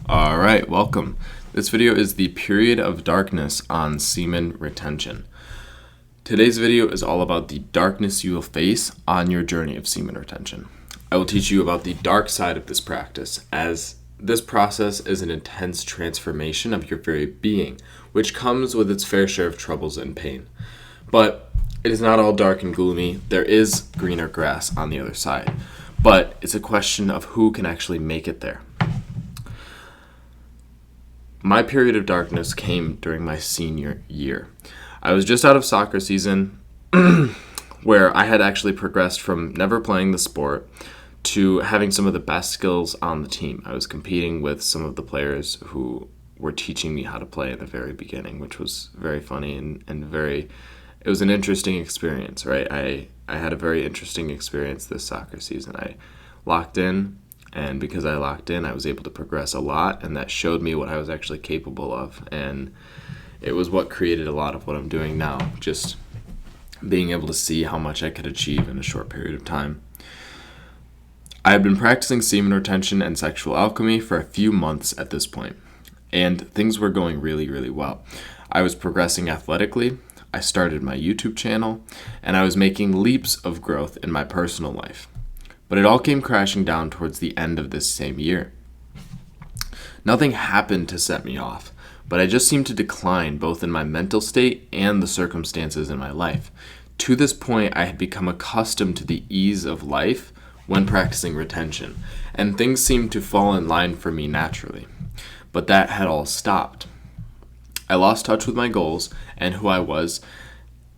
All right, welcome. This video is the period of darkness on semen retention. Today's video is all about the darkness you will face on your journey of semen retention. I will teach you about the dark side of this practice, as this process is an intense transformation of your very being, which comes with its fair share of troubles and pain. But it is not all dark and gloomy. There is greener grass on the other side, but it's a question of who can actually make it there. My period of darkness came during my senior year. I was just out of soccer season where I had actually progressed from never playing the sport to having some of the best skills on the team. I was competing with some of the players who were teaching me how to play in the very beginning, which was very funny and it was an interesting experience, right? I had a very interesting experience this soccer season. I locked in. And because I locked in, I was able to progress a lot, and that showed me what I was actually capable of. And it was what created a lot of what I'm doing now, just being able to see how much I could achieve in a short period of time. I had been practicing semen retention and sexual alchemy for a few months at this point, and things were going really, really well. I was progressing athletically, I started my YouTube channel, and I was making leaps of growth in my personal life. But it all came crashing down towards the end of this same year. Nothing happened to set me off, but I just seemed to decline both in my mental state and the circumstances in my life. To this point, I had become accustomed to the ease of life when practicing retention, and things seemed to fall in line for me naturally. But that had all stopped. I lost touch with my goals and who I was,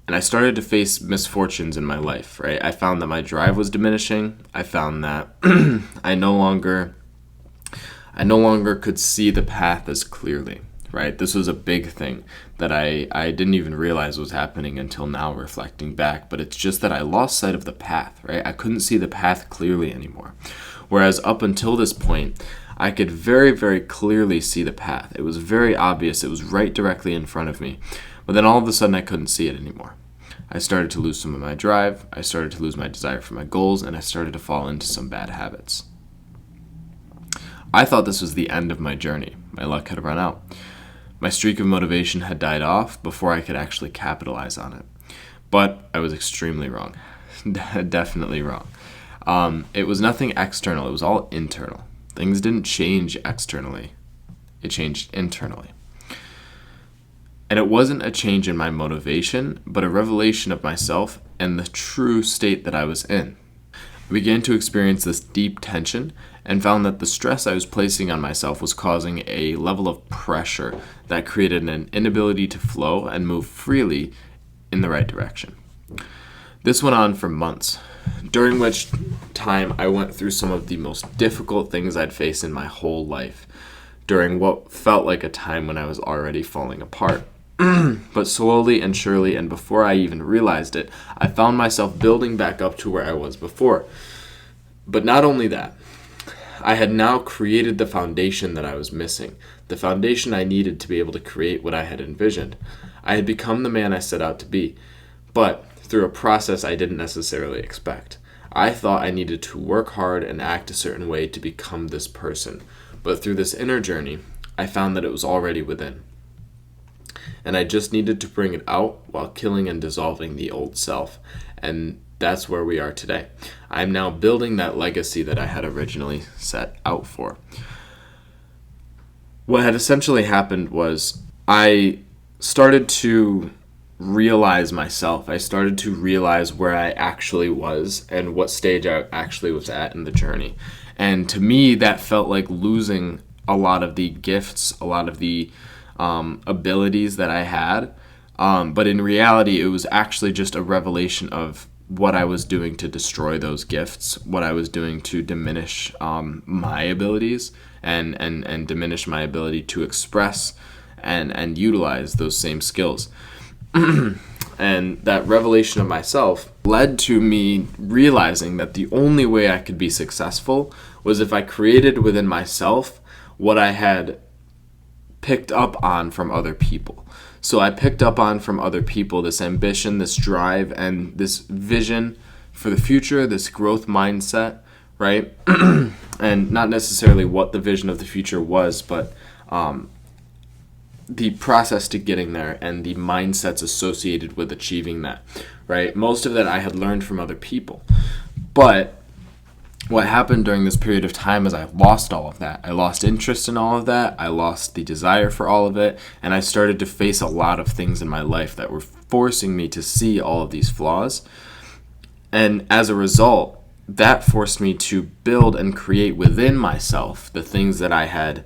and I started to face misfortunes in my life, right? I found that my drive was diminishing. I found that I no longer could see the path as clearly, right? This was a big thing that I didn't even realize was happening until now, reflecting back. But it's just that I lost sight of the path, right? I couldn't see the path clearly anymore. Whereas up until this point, I could very, very clearly see the path. It was very obvious. It was right directly in front of me. But then all of a sudden I couldn't see it anymore. I started to lose some of my drive, I started to lose my desire for my goals, and I started to fall into some bad habits. I thought this was the end of my journey. My luck had run out. My streak of motivation had died off before I could actually capitalize on it. But I was extremely wrong. Definitely wrong. It was nothing external, it was all internal. Things didn't change externally. It changed internally. And it wasn't a change in my motivation, but a revelation of myself and the true state that I was in. I began to experience this deep tension and found that the stress I was placing on myself was causing a level of pressure that created an inability to flow and move freely in the right direction. This went on for months, during which time I went through some of the most difficult things I'd faced in my whole life, during what felt like a time when I was already falling apart. But slowly and surely, and before I even realized it, I found myself building back up to where I was before. But not only that, I had now created the foundation that I was missing, the foundation I needed to be able to create what I had envisioned. I had become the man I set out to be, but through a process I didn't necessarily expect. I thought I needed to work hard and act a certain way to become this person, but through this inner journey, I found that it was already within. And I just needed to bring it out while killing and dissolving the old self. And that's where we are today. I'm now building that legacy that I had originally set out for. What had essentially happened was I started to realize myself. I started to realize where I actually was and what stage I actually was at in the journey. And to me, that felt like losing a lot of the gifts, a lot of the abilities that I had, but in reality it was actually just a revelation of what I was doing to destroy those gifts, what I was doing to diminish my abilities and diminish my ability to express and utilize those same skills. And that revelation of myself led to me realizing that the only way I could be successful was if I created within myself what I had picked up on from other people. So I picked up on from other people this ambition, this drive, and this vision for the future, this growth mindset, right? And not necessarily what the vision of the future was, but the process to getting there and the mindsets associated with achieving that, right? Most of that I had learned from other people. But what happened during this period of time is I lost all of that. I lost interest in all of that. I lost the desire for all of it. And I started to face a lot of things in my life that were forcing me to see all of these flaws. And as a result, that forced me to build and create within myself the things that I had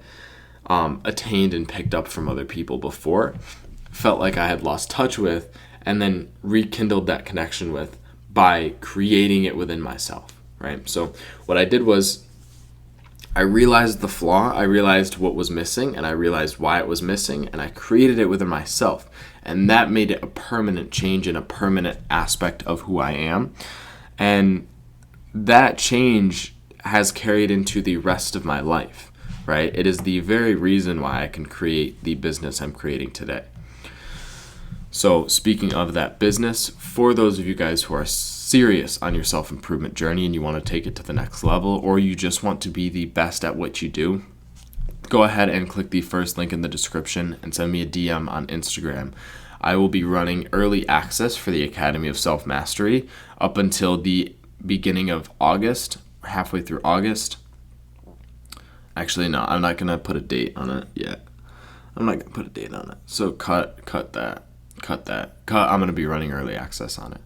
attained and picked up from other people before, felt like I had lost touch with, and then rekindled that connection with by creating it within myself, right? So what I did was I realized the flaw, I realized what was missing, and I realized why it was missing, and I created it within myself. And that made it a permanent change and a permanent aspect of who I am. And that change has carried into the rest of my life, right? It is the very reason why I can create the business I'm creating today. So speaking of that business, for those of you guys who are serious on your self-improvement journey and you want to take it to the next level, or you just want to be the best at what you do, go ahead and click the first link in the description and send me a DM on Instagram. I will be running early access for the Academy of Self-Mastery up until the beginning of August, halfway through August. Actually, no, I'm not going to put a date on it yet. I'm not going to put a date on it. So cut that. I'm going to be running early access on it.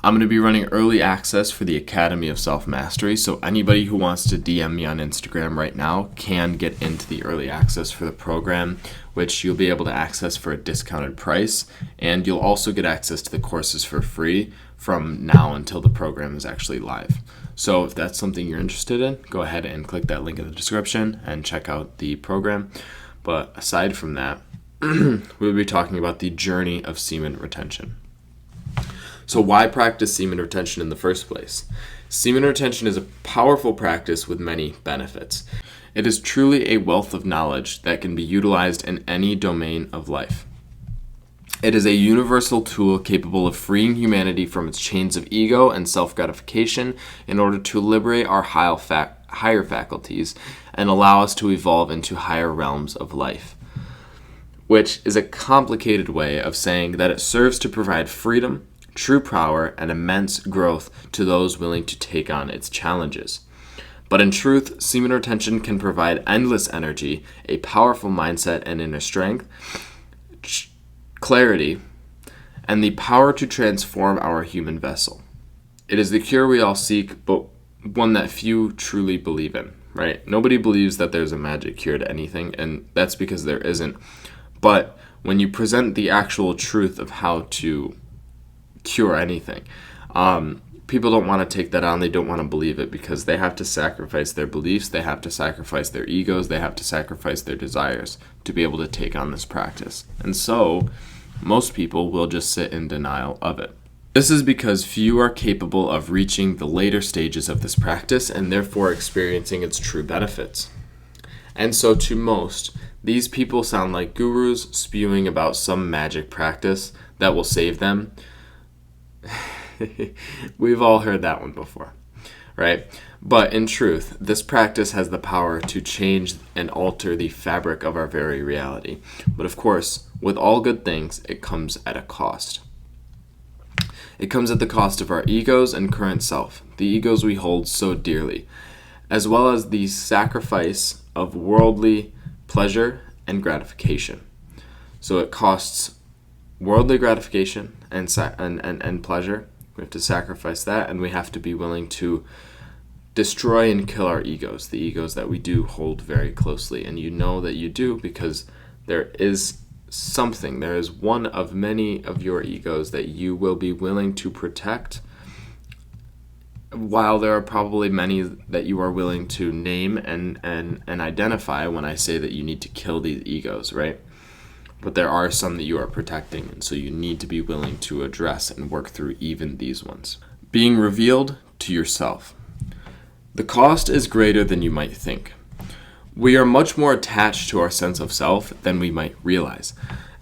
I'm going to be running early access for the Academy of Self-Mastery, so anybody who wants to DM me on Instagram right now can get into the early access for the program, which you'll be able to access for a discounted price, and you'll also get access to the courses for free from now until the program is actually live. So if that's something you're interested in, go ahead and click that link in the description and check out the program. But aside from that, we'll be talking about the journey of semen retention. So why practice semen retention in the first place? Semen retention is a powerful practice with many benefits. It is truly a wealth of knowledge that can be utilized in any domain of life. It is a universal tool capable of freeing humanity from its chains of ego and self-gratification in order to liberate our higher faculties and allow us to evolve into higher realms of life, which is a complicated way of saying that it serves to provide freedom, true power, and immense growth to those willing to take on its challenges. But in truth, semen retention can provide endless energy, a powerful mindset and inner strength, clarity, and the power to transform our human vessel. It is the cure we all seek, but one that few truly believe in, right? Nobody believes that there's a magic cure to anything, and that's because there isn't. But when you present the actual truth of how to cure anything, people don't want to take that on. They don't want to believe it because they have to sacrifice their beliefs, they have to sacrifice their egos, they have to sacrifice their desires to be able to take on this practice. And so most people will just sit in denial of it. This is because few are capable of reaching the later stages of this practice and therefore experiencing its true benefits. And so to most, these people sound like gurus spewing about some magic practice that will save them. We've all heard that one before, right? But in truth, this practice has the power to change and alter the fabric of our very reality. But of course, with all good things, it comes at a cost. It comes at the cost of our egos and current self, the egos we hold so dearly, as well as the sacrifice of worldly pleasure and gratification. So it costs worldly gratification and pleasure. We have to sacrifice that, and we have to be willing to destroy and kill our egos, the egos that we do hold very closely. And you know that you do because there is one of many of your egos that you will be willing to protect, while there are probably many that you are willing to name and identify when I say that you need to kill these egos, right? But there are some that you are protecting, and so you need to be willing to address and work through even these ones. Being revealed to yourself. The cost is greater than you might think. We are much more attached to our sense of self than we might realize.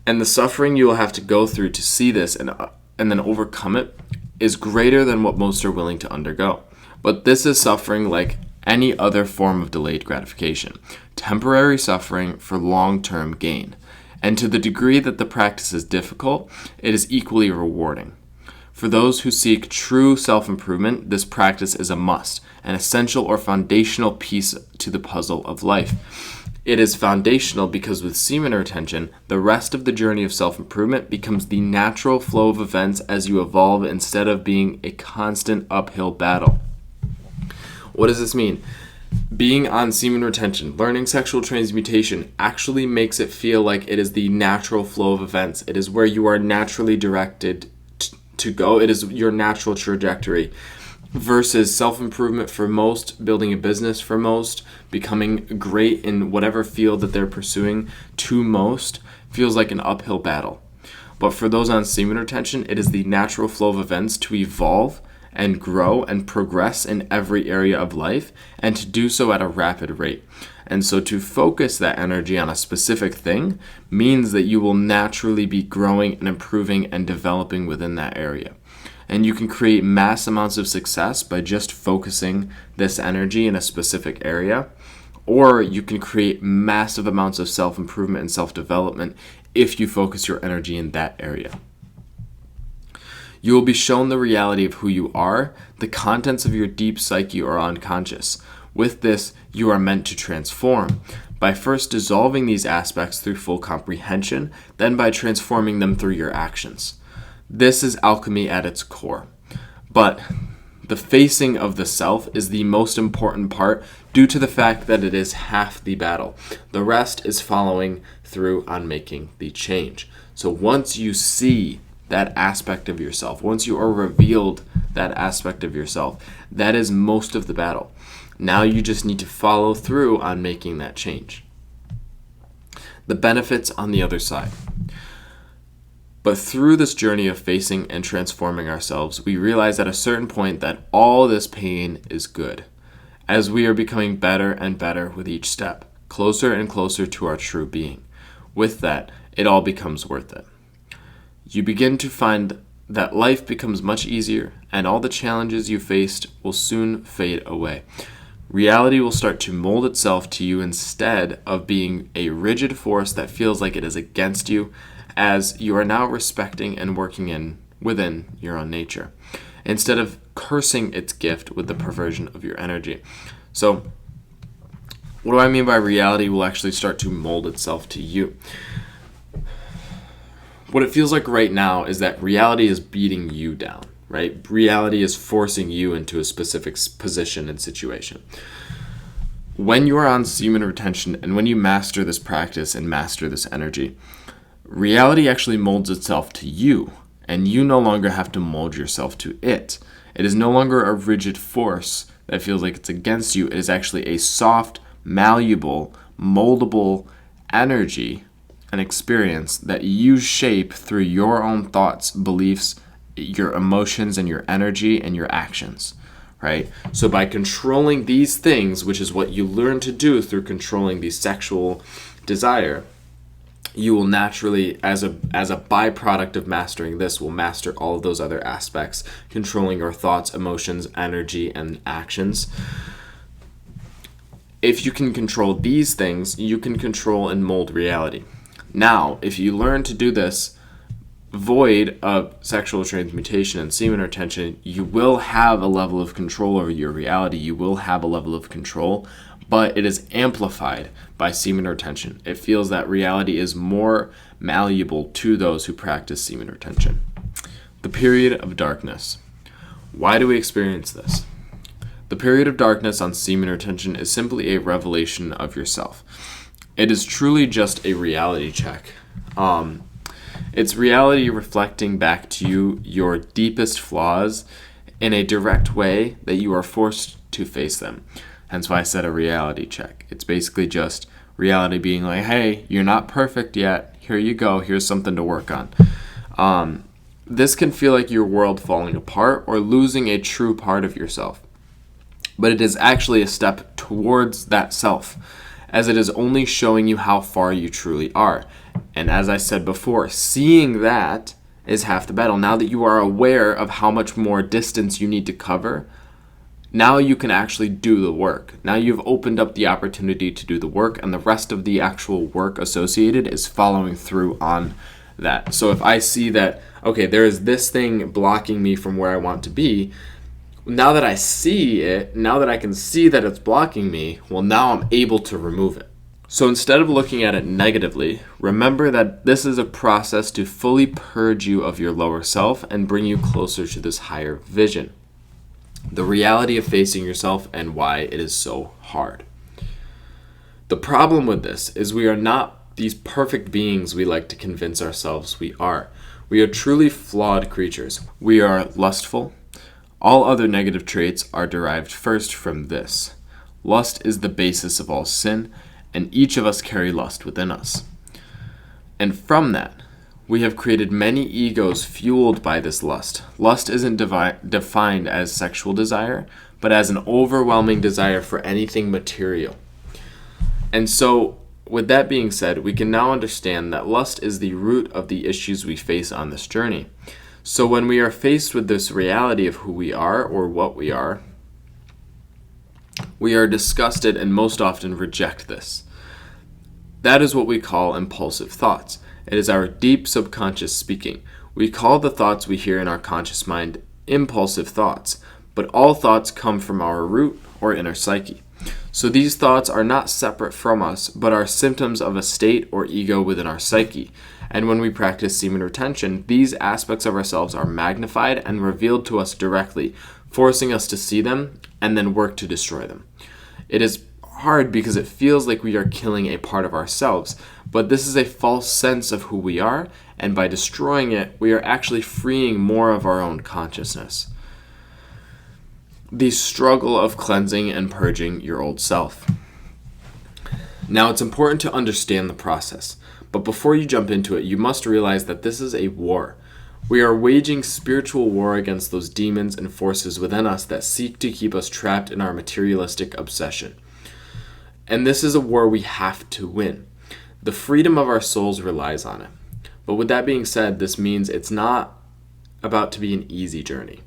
And the suffering you will have to go through to see this and then overcome it is greater than what most are willing to undergo. But this is suffering like any other form of delayed gratification, temporary suffering for long-term gain. And to the degree that the practice is difficult, it is equally rewarding. For those who seek true self-improvement, this practice is a must, an essential or foundational piece to the puzzle of life. It is foundational because with semen retention, the rest of the journey of self-improvement becomes the natural flow of events as you evolve instead of being a constant uphill battle. What does this mean? Being on semen retention, learning sexual transmutation actually makes it feel like it is the natural flow of events. It is where you are naturally directed to go. It is your natural trajectory. Versus self-improvement for most, building a business for most, becoming great in whatever field that they're pursuing to most feels like an uphill battle. But for those on semen retention, it is the natural flow of events to evolve and grow and progress in every area of life, and to do so at a rapid rate. And so to focus that energy on a specific thing means that you will naturally be growing and improving and developing within that area. And you can create mass amounts of success by just focusing this energy in a specific area, or you can create massive amounts of self-improvement and self-development if you focus your energy in that area. You will be shown the reality of who you are, the contents of your deep psyche or unconscious. With this, you are meant to transform by first dissolving these aspects through full comprehension, then by transforming them through your actions. This is alchemy at its core. But the facing of the self is the most important part due to the fact that it is half the battle. The rest is following through on making the change. So once you see that aspect of yourself, once you are revealed that aspect of yourself, that is most of the battle. Now you just need to follow through on making that change. The benefits on the other side. But through this journey of facing and transforming ourselves, we realize at a certain point that all this pain is good, as we are becoming better and better with each step, closer and closer to our true being. With that, it all becomes worth it. You begin to find that life becomes much easier, and all the challenges you faced will soon fade away. Reality will start to mold itself to you instead of being a rigid force that feels like it is against you, as you are now respecting and working within your own nature, instead of cursing its gift with the perversion of your energy. So, what do I mean by reality will actually start to mold itself to you? What it feels like right now is that reality is beating you down, right? Reality is forcing you into a specific position and situation. When you are on semen retention and when you master this practice and master this energy, reality actually molds itself to you, and you no longer have to mold yourself to it. It is no longer a rigid force that feels like it's against you. It is actually a soft, malleable, moldable energy, an experience that you shape through your own thoughts, beliefs, your emotions, and your energy and your actions, right? So by controlling these things, which is what you learn to do through controlling the sexual desire, you will naturally, as a byproduct of mastering this, will master all of those other aspects, controlling your thoughts, emotions, energy, and actions. If you can control these things, you can control and mold reality. Now, if you learn to do this void of sexual transmutation and semen retention, you will have a level of control over your reality. You will have a level of control, but it is amplified by semen retention. It feels that reality is more malleable to those who practice semen retention. The period of darkness. Why do we experience this? The period of darkness on semen retention is simply a revelation of yourself. It is truly just a reality check. It's reality reflecting back to you your deepest flaws in a direct way that you are forced to face them. Hence why I said a reality check. It's basically just reality being like, hey, you're not perfect yet. Here you go. Here's something to work on. This can feel like your world falling apart or losing a true part of yourself. But it is actually a step towards that self, as it is only showing you how far you truly are. And as I said before, seeing that is half the battle. Now that you are aware of how much more distance you need to cover, Now you can actually do the work. Now you've opened up the opportunity to do the work, and the rest of the actual work associated is following through on that. So if I see that, okay, there is this thing blocking me from where I want to be, now that I see it, now that I can see that it's blocking me, well, now I'm able to remove it. So instead of looking at it negatively, remember that this is a process to fully purge you of your lower self and bring you closer to this higher vision. The reality of facing yourself and why it is so hard. The problem with this is we are not these perfect beings we like to convince ourselves we are. We are truly flawed creatures. We are lustful. All other negative traits are derived first from this. Lust is the basis of all sin, and each of us carry lust within us. And from that, we have created many egos fueled by this lust. Lust isn't defined as sexual desire, but as an overwhelming desire for anything material. And so, with that being said, we can now understand that lust is the root of the issues we face on this journey. So when we are faced with this reality of who we are or what we are disgusted and most often reject this. That is what we call impulsive thoughts. It is our deep subconscious speaking. We call the thoughts we hear in our conscious mind impulsive thoughts, but all thoughts come from our root or inner psyche. So these thoughts are not separate from us, but are symptoms of a state or ego within our psyche. And when we practice semen retention, these aspects of ourselves are magnified and revealed to us directly, forcing us to see them and then work to destroy them. It is hard because it feels like we are killing a part of ourselves, but this is a false sense of who we are, and by destroying it, we are actually freeing more of our own consciousness. The struggle of cleansing and purging your old self. Now, it's important to understand the process, but before you jump into it, you must realize that this is a war. We are waging spiritual war against those demons and forces within us that seek to keep us trapped in our materialistic obsession. And this is a war we have to win. The freedom of our souls relies on it. But with that being said, this means it's not about to be an easy journey.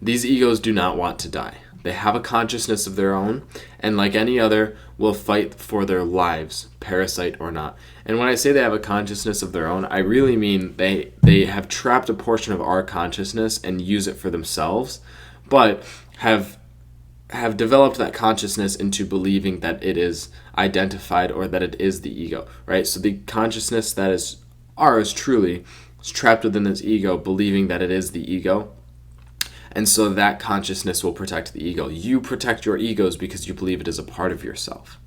These egos do not want to die. They have a consciousness of their own, and like any other, will fight for their lives, parasite or not. And when I say they have a consciousness of their own, I really mean they have trapped a portion of our consciousness and use it for themselves, but have developed that consciousness into believing that it is identified or that it is the ego, right? So the consciousness that is ours truly is trapped within this ego, believing that it is the ego. And so that consciousness will protect the ego. You protect your egos because you believe it is a part of yourself,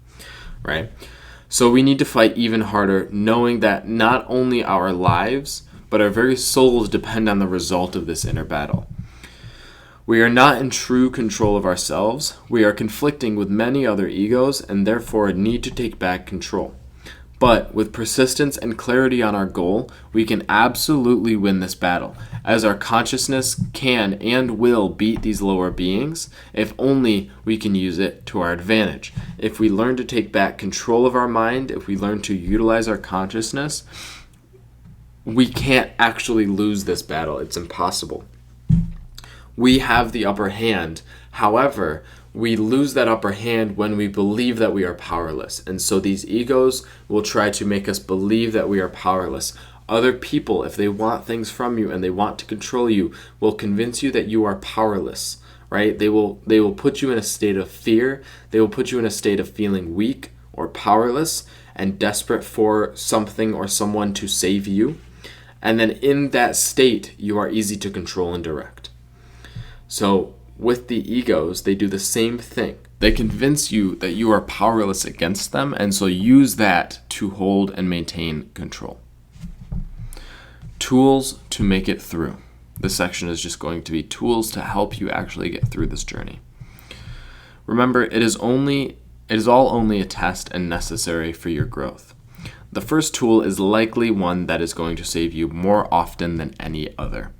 right? So we need to fight even harder, knowing that not only our lives, but our very souls depend on the result of this inner battle. We are not in true control of ourselves. We are conflicting with many other egos and therefore need to take back control. But with persistence and clarity on our goal, we can absolutely win this battle, as our consciousness can and will beat these lower beings if only we can use it to our advantage. If we learn to take back control of our mind, if we learn to utilize our consciousness, we can't actually lose this battle. It's impossible. We have the upper hand. However, we lose that upper hand when we believe that we are powerless. And so these egos will try to make us believe that we are powerless. Other people, if they want things from you and they want to control you, will convince you that you are powerless, right? They will put you in a state of fear. They will put you in a state of feeling weak or powerless and desperate for something or someone to save you. And then in that state, you are easy to control and direct. So with the egos, they do the same thing. They convince you that you are powerless against them, and so use that to hold and maintain control. Tools to make it through. This section is just going to be tools to help you actually get through this journey. Remember, it is all only a test and necessary for your growth. The first tool is likely one that is going to save you more often than any other.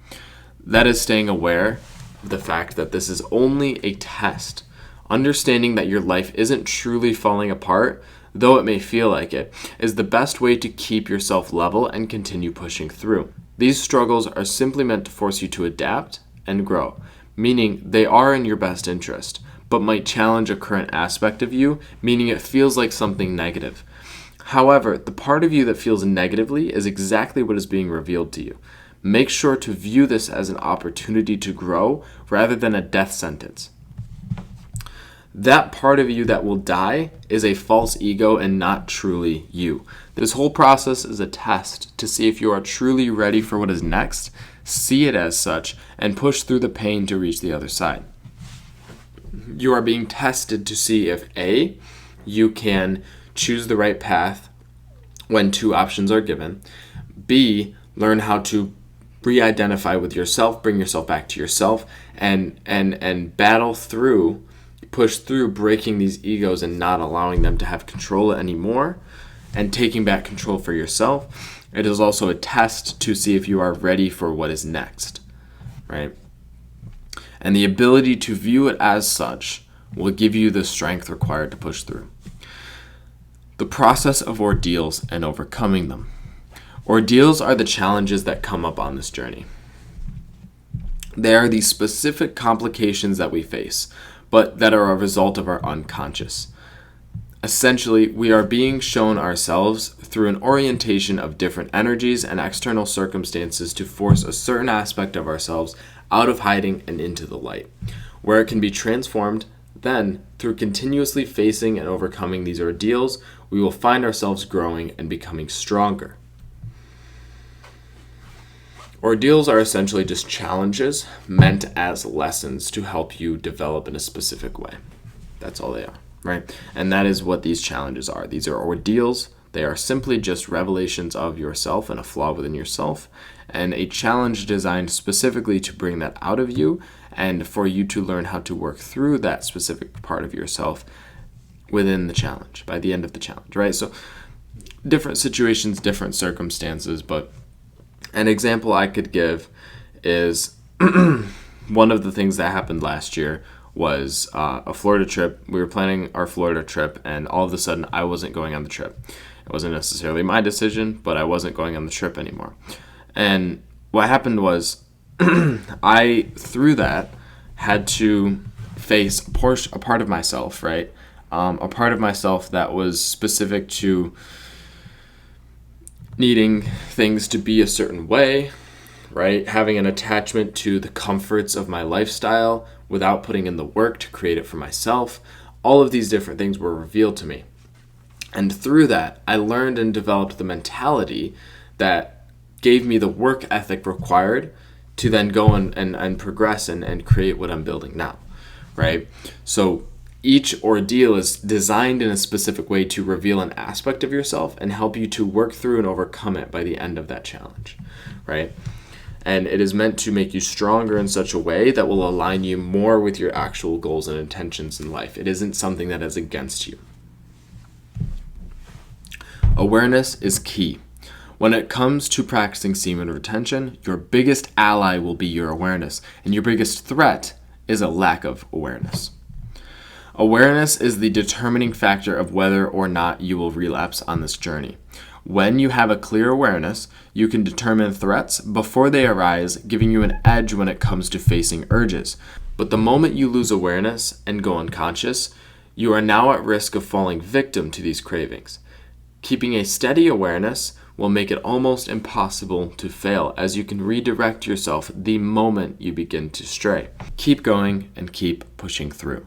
That is staying aware the fact that this is only a test. Understanding that your life isn't truly falling apart, though it may feel like it, is the best way to keep yourself level and continue pushing through. These struggles are simply meant to force you to adapt and grow. meaning they are in your best interest, but might challenge a current aspect of you, meaning it feels like something negative. However, the part of you that feels negatively is exactly what is being revealed to you. Make sure to view this as an opportunity to grow rather than a death sentence. That part of you that will die is a false ego and not truly you. This whole process is a test to see if you are truly ready for what is next, see it as such, and push through the pain to reach the other side. You are being tested to see if A, you can choose the right path when two options are given, B, learn how to re-identify with yourself, bring yourself back to yourself, and battle through, push through breaking these egos and not allowing them to have control anymore and taking back control for yourself. It is also a test to see if you are ready for what is next, right? And the ability to view it as such will give you the strength required to push through. The process of ordeals and overcoming them. Ordeals are the challenges that come up on this journey. They are the specific complications that we face, but that are a result of our unconscious. Essentially, we are being shown ourselves through an orientation of different energies and external circumstances to force a certain aspect of ourselves out of hiding and into the light, where it can be transformed. Then, through continuously facing and overcoming these ordeals, we will find ourselves growing and becoming stronger. Ordeals are essentially just challenges meant as lessons to help you develop in a specific way. That's all they are, right? And that is what these challenges are. These are ordeals. They are simply just revelations of yourself and a flaw within yourself, and a challenge designed specifically to bring that out of you and for you to learn how to work through that specific part of yourself within the challenge, by the end of the challenge, right? So different situations, different circumstances, but an example I could give is one of the things that happened last year was a Florida trip. We were planning our Florida trip, and all of a sudden I wasn't going on the trip. It wasn't necessarily my decision, but I wasn't going on the trip anymore. And what happened was I, through that, had to face a part of myself, right? A part of myself that was specific to needing things to be a certain way, right? Having an attachment to the comforts of my lifestyle without putting in the work to create it for myself. All of these different things were revealed to me. And through that, I learned and developed the mentality that gave me the work ethic required to then go and progress and create what I'm building now, right? So each ordeal is designed in a specific way to reveal an aspect of yourself and help you to work through and overcome it by the end of that challenge, right? And it is meant to make you stronger in such a way that will align you more with your actual goals and intentions in life. It isn't something that is against you. Awareness is key. When it comes to practicing semen retention, your biggest ally will be your awareness, and your biggest threat is a lack of awareness. Awareness is the determining factor of whether or not you will relapse on this journey. When you have a clear awareness, you can determine threats before they arise, giving you an edge when it comes to facing urges. But the moment you lose awareness and go unconscious, you are now at risk of falling victim to these cravings. Keeping a steady awareness will make it almost impossible to fail, as you can redirect yourself the moment you begin to stray. Keep going and keep pushing through.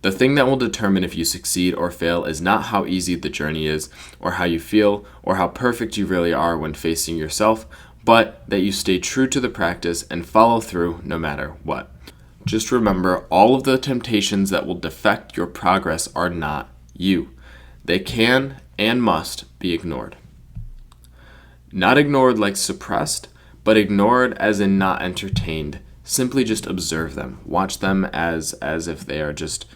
The thing that will determine if you succeed or fail is not how easy the journey is, or how you feel, or how perfect you really are when facing yourself, but that you stay true to the practice and follow through no matter what. Just remember, all of the temptations that will defect your progress are not you. They can and must be ignored. Not ignored like suppressed, but ignored as in not entertained. Simply just observe them. Watch them as if they are just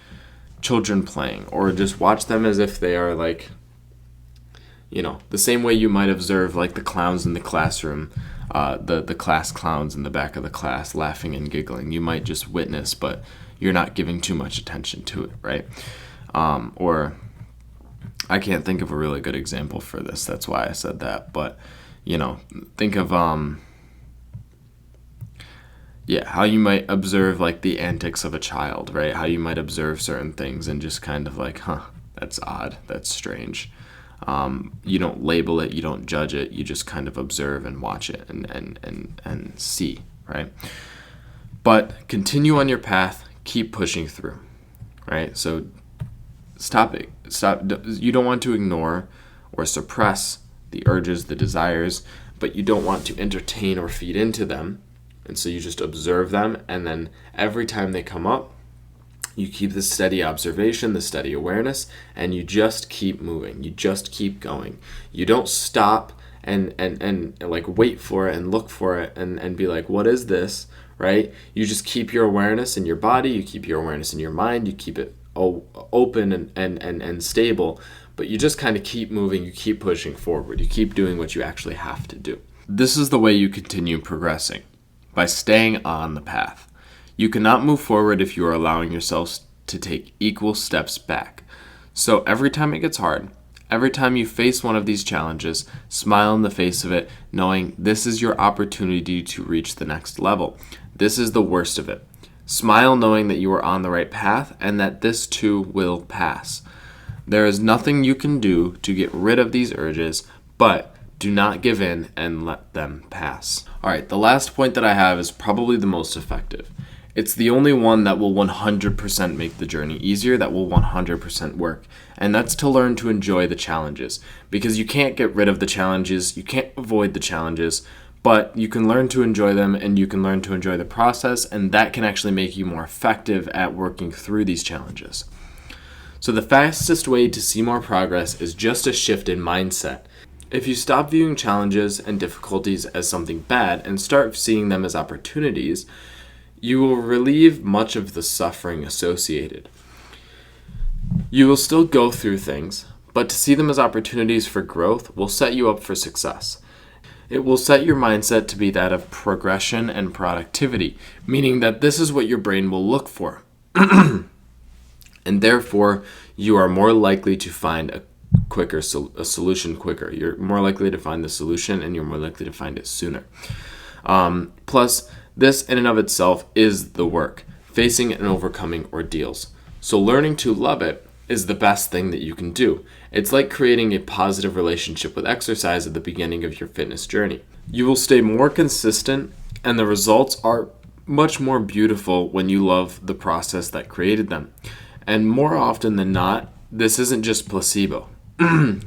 children playing, or just watch them as if they are like, the same way you might observe like the clowns in the classroom, the class clowns in the back of the class laughing and giggling. You might just witness, but you're not giving too much attention to it, right? Or I can't think of a really good example for this. That's why I said that. But, think of, Yeah, how you might observe like the antics of a child, right? How you might observe certain things and just kind of like, huh, that's odd, that's strange. You don't label it, you don't judge it, you just kind of observe and watch it and see, right? But continue on your path, keep pushing through, right? So stop it. Stop. You don't want to ignore or suppress the urges, the desires, but you don't want to entertain or feed into them. And so you just observe them, and then every time they come up, you keep the steady observation, the steady awareness, and you just keep moving. You just keep going. You don't stop and like wait for it and look for it and be like, what is this, right? You just keep your awareness in your body, you keep your awareness in your mind, you keep it open and stable, but you just kind of keep moving, you keep pushing forward, you keep doing what you actually have to do. This is the way you continue progressing, by staying on the path. You cannot move forward if you are allowing yourselves to take equal steps back. So every time it gets hard, every time you face one of these challenges, smile in the face of it, knowing this is your opportunity to reach the next level. This is the worst of it. Smile knowing that you are on the right path and that this too will pass. There is nothing you can do to get rid of these urges, but do not give in and let them pass. All right, the last point that I have is probably the most effective. It's the only one that will 100% make the journey easier, that will 100% work. And that's to learn to enjoy the challenges. Because you can't get rid of the challenges, you can't avoid the challenges, but you can learn to enjoy them and you can learn to enjoy the process, and that can actually make you more effective at working through these challenges. So the fastest way to see more progress is just a shift in mindset. If you stop viewing challenges and difficulties as something bad and start seeing them as opportunities, you will relieve much of the suffering associated. You will still go through things, but to see them as opportunities for growth will set you up for success. It will set your mindset to be that of progression and productivity, meaning that this is what your brain will look for. And therefore, you are more likely to find a solution quicker. You're more likely to find the solution and you're more likely to find it sooner. Plus, this in and of itself is the work, facing and overcoming ordeals. So learning to love it is the best thing that you can do. It's like creating a positive relationship with exercise at the beginning of your fitness journey. You will stay more consistent, and the results are much more beautiful when you love the process that created them. And more often than not, this isn't just placebo.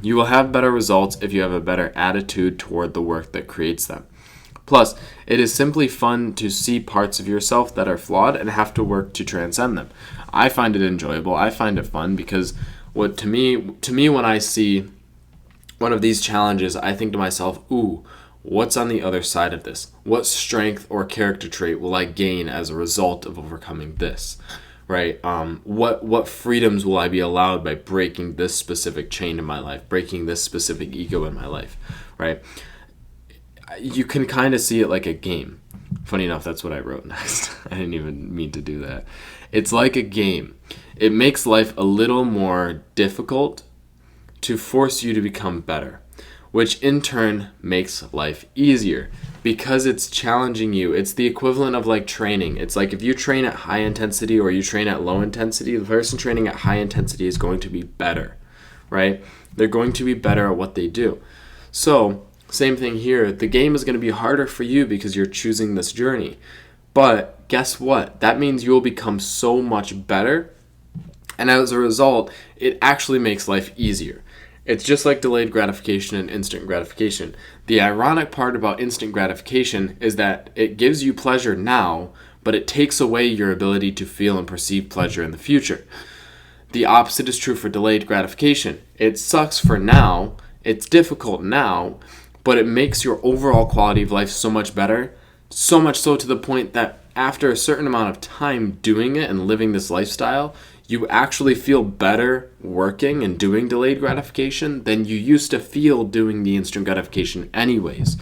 You will have better results if you have a better attitude toward the work that creates them. Plus, it is simply fun to see parts of yourself that are flawed and have to work to transcend them. I find it enjoyable. I find it fun because to me when I see one of these challenges, I think to myself, ooh, what's on the other side of this? What strength or character trait will I gain as a result of overcoming this? Right? What freedoms will I be allowed by breaking this specific chain in my life, breaking this specific ego in my life, right? You can kind of see it like a game. Funny enough, that's what I wrote next. I didn't even mean to do that. It's like a game. It makes life a little more difficult to force you to become better, which in turn makes life easier because it's challenging you. It's the equivalent of like training. It's like if you train at high intensity or you train at low intensity, the person training at high intensity is going to be better, right? They're going to be better at what they do. So, same thing here. The game is going to be harder for you because you're choosing this journey. But guess what? That means you will become so much better. And as a result, it actually makes life easier. It's just like delayed gratification and instant gratification. The ironic part about instant gratification is that it gives you pleasure now, but it takes away your ability to feel and perceive pleasure in the future. The opposite is true for delayed gratification. It sucks for now, it's difficult now, but it makes your overall quality of life so much better, so much so to the point that after a certain amount of time doing it and living this lifestyle, you actually feel better working and doing delayed gratification than you used to feel doing the instant gratification anyways.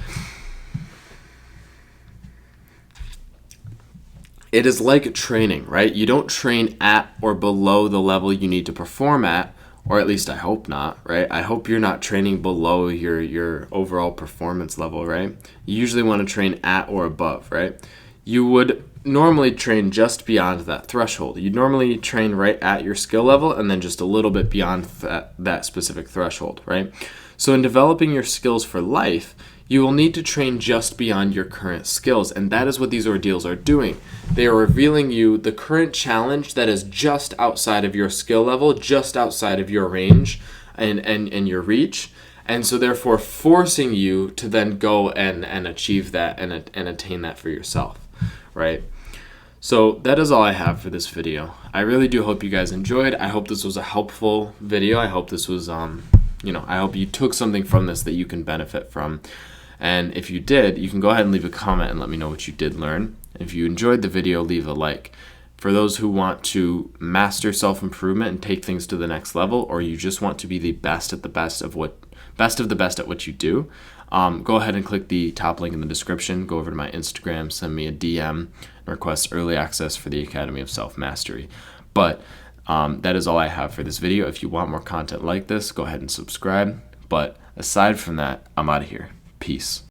It is like training, right? You don't train at or below the level you need to perform at, or at least I hope not, right? I hope you're not training below your overall performance level, right? You usually want to train at or above, right? you would normally train just beyond that threshold. You'd normally train right at your skill level and then just a little bit beyond that specific threshold, right? So in developing your skills for life, you will need to train just beyond your current skills, and that is what these ordeals are doing. They are revealing you the current challenge that is just outside of your skill level, just outside of your range and your reach, and so therefore forcing you to then go and achieve that and attain that for yourself, right? So that is all I have for this video. I really do hope you guys enjoyed. I hope this was a helpful video. I hope this was, I hope you took something from this that you can benefit from. And if you did, you can go ahead and leave a comment and let me know what you did learn. If you enjoyed the video, leave a like. For those who want to master self-improvement and take things to the next level, or you just want to be the best of the best at what you do, go ahead and click the top link in the description. Go over to my Instagram, send me a DM, and request early access for the Academy of Self-Mastery. But that is all I have for this video. If you want more content like this, go ahead and subscribe. But aside from that, I'm out of here. Peace.